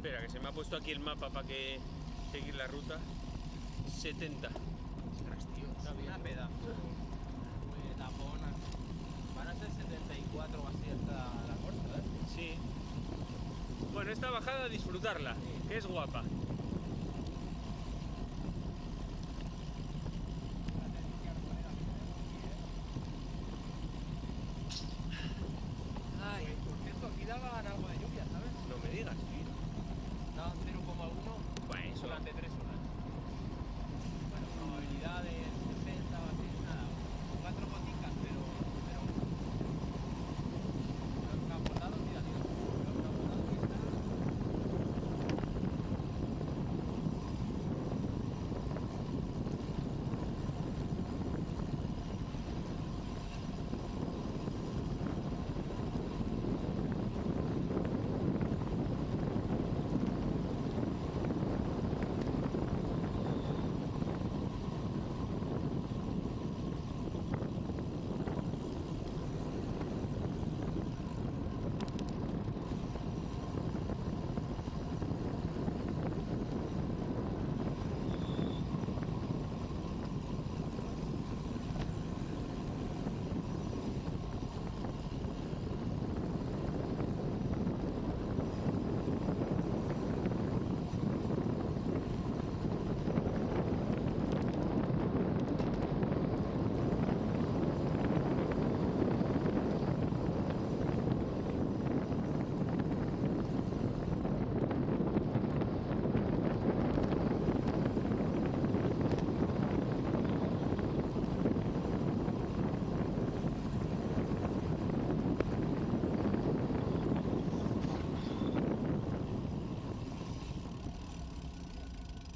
Espera, que se me ha puesto aquí el mapa para que seguir la ruta. 70. Ostras, tío, Está bien. una pedazo. Muy tapona. Van a ser 74 o así hasta la costa, ¿eh? Sí. Bueno, esta bajada disfrutarla, que es guapa. Ay, Por cierto, aquí daban algo de lluvia, ¿sabes? no me digas. Daban 0,1 Bueno, eso. durante 3 horas. Bueno, probabilidades 60 o así, nada. 4 goticas, pero los capotados, mira, tío. Los capotados que están.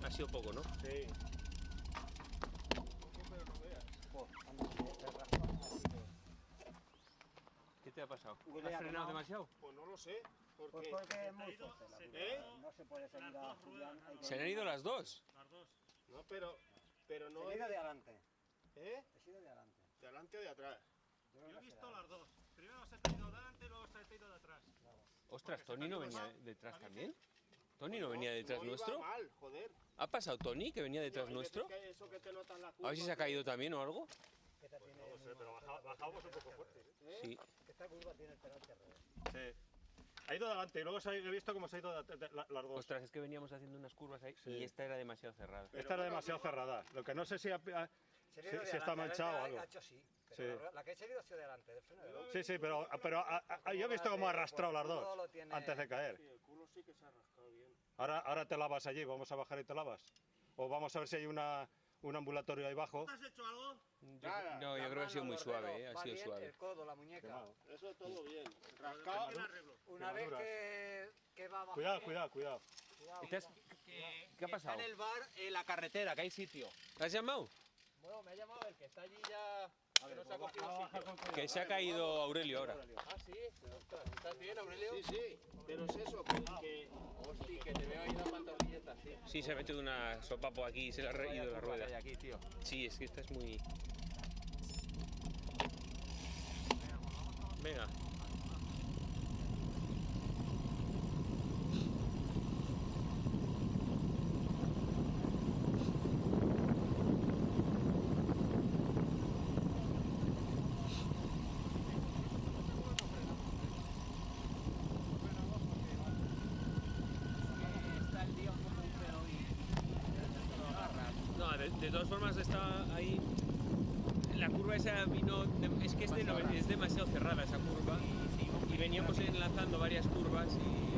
Ha sido poco, ¿no? Sí. Poco, pero no veas. ¿Qué te ha pasado? Huele ¿Has a frenado quemado. demasiado? Pues no lo sé. Pues Porque... porque es muy fuerte la curva. ¿Eh? No se puede seguir a Julián. hay que- ¿Se han ido las dos? No, pero no... Se ido de adelante. ¿Eh? He ido de adelante. De adelante o de atrás. Yo creo Yo he que visto será. las dos. Primero se ha ido de delante, luego se ha ido de atrás. Ostras, Porque ¿Tony se no me ha venía pasado. detrás también? ¿Tony no venía detrás no nuestro? Iba mal, joder. ¿Ha pasado Tony que venía detrás No, hay veces nuestro? que eso que te notan la A ver si se ha caído también o algo. Esta tiene No sé, pero bajábamos un poco fuerte. Sí. Esta curva tiene el penalti al revés. Sí. Ha ido adelante y luego he visto cómo se ha ido las dos. Ostras, es que veníamos haciendo unas curvas ahí y esta era demasiado cerrada. Esta era demasiado cerrada. Lo que no sé si, Se le ha ido de si está adelante, manchado o la algo. ha hecho sí. Pero Sí. la que he seguido ha sido de adelante, del freno de dos. Sí, sí, pero yo he visto cómo ha arrastrado las dos antes de Sí, caer. el culo sí que se ha rascado bien. Ahora te lavas allí, vamos a bajar y te lavas. O vamos a ver si hay un ambulatorio ahí abajo. ¿Has hecho algo? No, yo creo que ha sido muy suave, ha Va sido bien suave. el codo, la muñeca. Quemado. Eso todo bien. Rascado. Una vez que va abajo. Cuidado, cuidado, cuidado. ¿Qué ha pasado? Está en el bar, en la carretera, que hay sitio. ¿Has llamado? Bueno, me ha llamado el que está allí ya. Que no se ha cogido sitio. Que se ha caído Aurelio ahora. Ah, sí. Ostras, ¿estás bien, Aurelio? Sí, sí. Pero es eso, que Hostia, que te veo ahí una pantorrilleta, sí. Sí, se ha metido una sopapo aquí y se le ha reído la Hay rueda. aquí, tío. Sí, es que esta es muy... Venga. Está el día un poco húmedo y... No, de todas formas está ahí... La curva esa vino... Es que es demasiado cerrada esa curva. Y veníamos enlazando varias curvas y...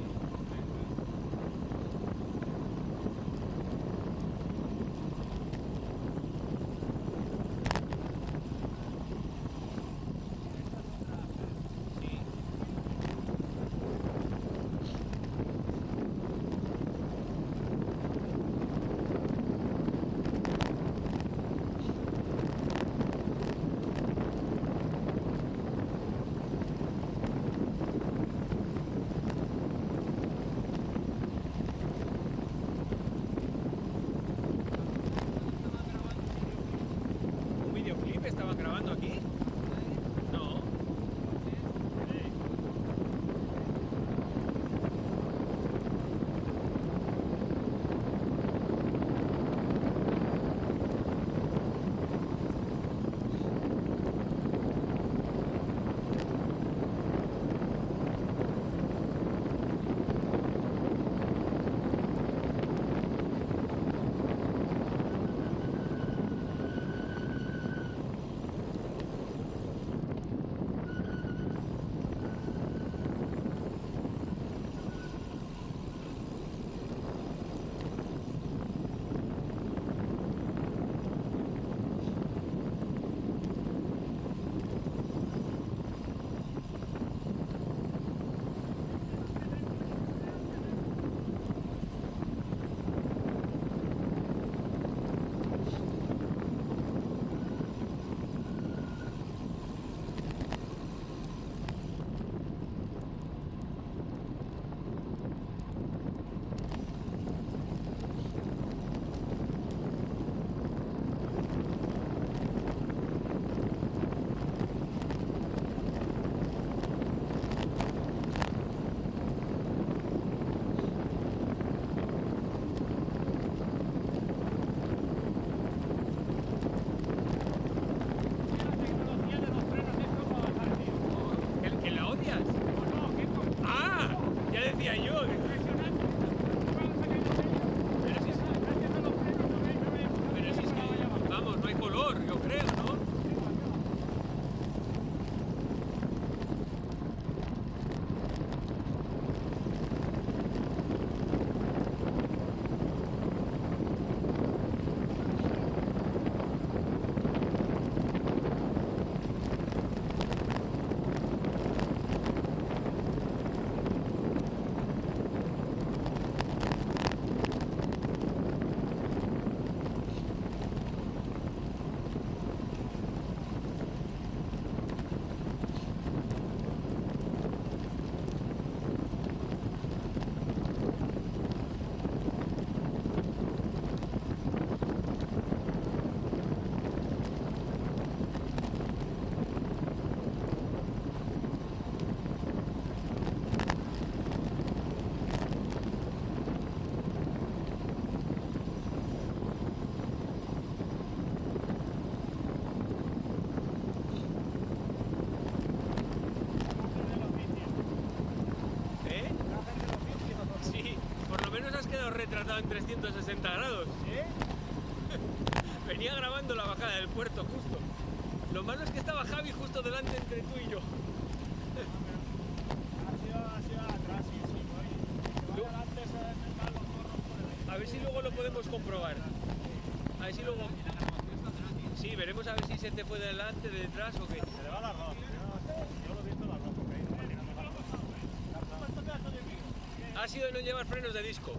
en 360 grados. Venía grabando la bajada del puerto justo. Lo malo es que estaba Javi justo delante entre tú y yo. Ha sido atrás, sí, sí. Oye, adelante se dan los morros por ahí. A ver si luego lo podemos comprobar. A ver si luego... Sí, veremos a ver si se te fue de delante, de detrás o qué. Se le va el arroz. Yo lo he visto el arroz porque ahí no Ha sido de no llevar frenos de disco.